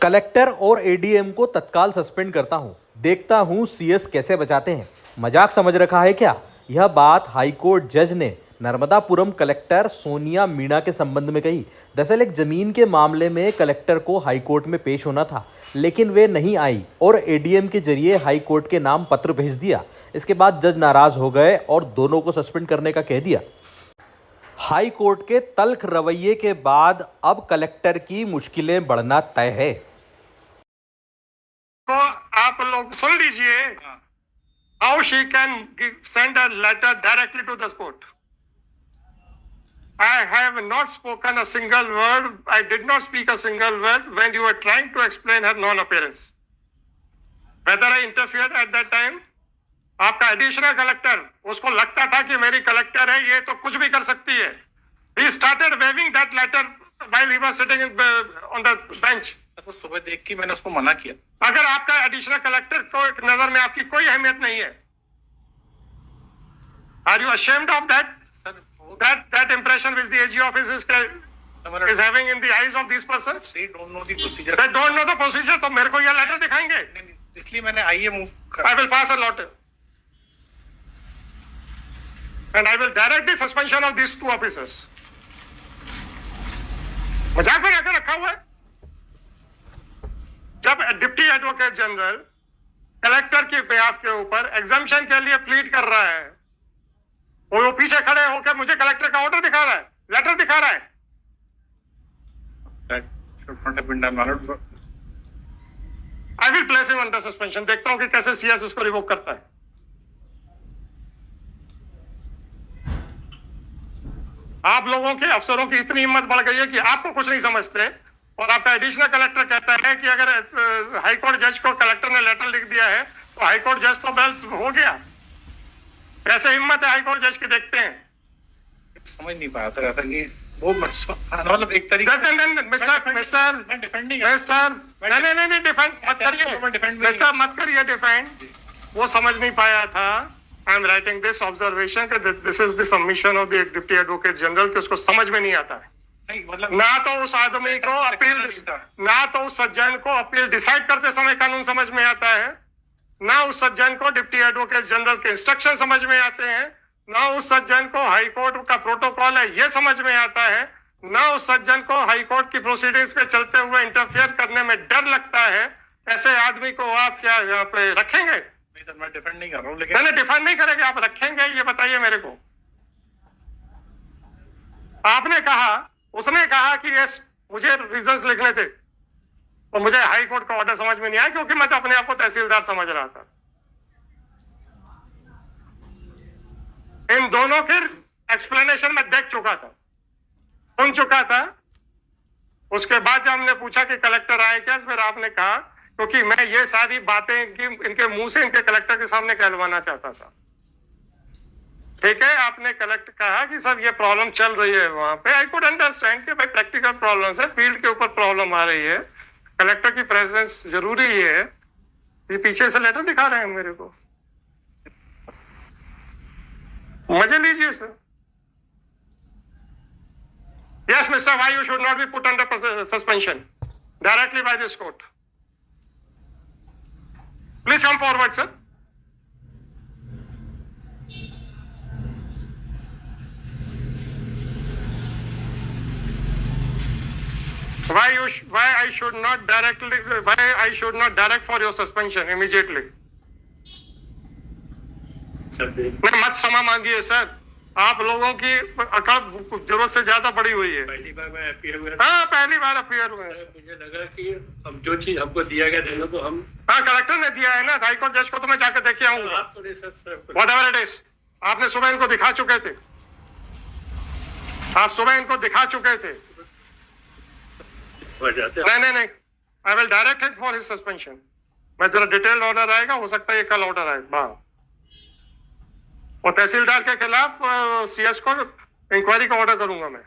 Collector और ADM को तत्काल सस्पेंड करता हूं, देखता हूं सीएस कैसे बचाते हैं। मजाक समझ रखा है क्या? यह बात हाईकोर्ट जज ने नर्मदापुरम कलेक्टर सोनिया मीणा के संबंध में कही। दरअसल एक जमीन के मामले में कलेक्टर को हाईकोर्ट में पेश होना था, लेकिन वे नहीं आई और एडीएम के जरिए हाईकोर्ट के नाम पत्र भेज दिया। इसके बाद जज नाराज हो गए और दोनों को सस्पेंड करने का कह दिया। हाई कोर्ट के तल्ख रवैये के बाद अब कलेक्टर की मुश्किलें बढ़ना तय है। तो आप लोग सुन लीजिए, how she can send a letter directly to the court. I have not spoken a single word. I did not speak a single word when you were trying to explain her non-appearance. Whether I interfered at that time? आपका additional collector, उसको लगता था कि मेरी collector है, ये तो कुछ भी कर सकती है। He started waving that letter while he was sitting on the bench. सुबह देख के मैंने उसको मना किया। अगर आपका एडिशनल कलेक्टर को नजर में आपकी कोई अहमियत नहीं है, Are you ashamed of that? That impression which the AG office is having in the eyes of these persons? They don't know the procedure. They don't know the procedure. तो मेरे को ये लेटर दिखाएंगे? इसलिए मैंने आईए move I will pass a letter. And I will direct the suspension of these two officers. मजाक बना के रखा हुआ है। जब डिप्टी एडवोकेट जनरल कलेक्टर के बिहाफ के ऊपर एग्जामिशन के लिए प्लीड कर रहा है, वो पीछे खड़े होकर मुझे कलेक्टर का ऑर्डर दिखा रहा है, लेटर दिखा रहा है। I will place him under suspension. देखता हूं कि कैसे सीएस उसको रिवोक करता है। आप लोगों के अफसरों की इतनी हिम्मत बढ़ गई है कि आपको कुछ नहीं समझते, और आपका एडिशनल कलेक्टर कहता है कि अगर हाईकोर्ट जज को कलेक्टर ने लेटर लिख दिया है तो हाईकोर्ट जज तो बेल हो गया। ऐसे हिम्मत है हाईकोर्ट जज की, देखते हैं। समझ नहीं पाया था कि वो मतलब एक तरीके नहीं मिस्टर मत करिए डिफेंड। वो समझ नहीं पाया था। I am writing this observation कि this is the submission of the deputy advocate general कि उसको समझ में नहीं आता है। नहीं मतलब ना तो उस आदमी को अपील, ना तो उस सज्जन को अपील डिसाइड करते समय कानून समझ में आता है, ना उस सज्जन को डिप्टी एडवोकेट जनरल के इंस्ट्रक्शन समझ में आते हैं, ना उस सज्जन को हाईकोर्ट का प्रोटोकॉल है ये समझ में आता है, ना उस सज्जन को हाईकोर्ट की प्रोसीडिंग्स पे चलते हुए इंटरफेयर करने में डर लगता है। ऐसे आदमी को आप क्या यहाँ पे रखेंगे? नहीं सर, मैं डिफेंड नहीं कर रहा हूँ, लेकिन मैंने डिफेंड नहीं करेंगे, आप रखेंगे? ये बताइए मेरे को। आपने कहा, उसने कहा कि ये मुझे रीजंस लिखने थे, और मुझे हाई कोर्ट का ऑर्डर समझ में नहीं आया क्योंकि मैं तो अपने आप को तहसीलदार समझ रहा था। इन दोनों के एक्सप्लेनेशन में देख चुका था, सुन चुका था। उसके बाद जब हमने पूछा कि कलेक्टर आए क्या, फिर आपने कहा क्योंकि मैं ये सारी बातें इनके मुंह से इनके कलेक्टर के सामने कहलवाना चाहता था। ठीक है, आपने कलेक्टर कहा कि सर ये प्रॉब्लम चल रही है वहां पे। आई कुड अंडरस्टैंड कि भाई प्रैक्टिकल प्रॉब्लम है, फील्ड के ऊपर प्रॉब्लम आ रही है, कलेक्टर की प्रेजेंस जरूरी है। ये पीछे से लेटर दिखा रहे हैं मेरे को, मजे लीजिए sir. Yes mister, why you should not be put under suspension directly by this court? Please come forward sir. Why I should not direct for your suspension immediately? नहीं, मत क्षमा मांगिए सर, आप लोगों की अकड़ जरूरत से ज्यादा बड़ी हुई है। पहली बार मैं अपीयर हुआ। हाँ, पहली बार अपीयर हुए। मुझे लगा कि अब जो चीज हमको दिया गया देने को हम, हाँ कलेक्टर ने दिया है ना, हाईकोर्ट जज को तो मैं जाकर देख के आऊंगा। आप तो Whatever it is, आपने सुबह इनको दिखा चुके थे, आप सुबह इनको दिखा चुके थे। नहीं, I will direct it for his suspension. मैं जरा डिटेल ऑर्डर आएगा, हो सकता है ये कल ऑर्डर आए। और तहसीलदार के खिलाफ सीएस को इंक्वायरी का ऑर्डर करूंगा मैं।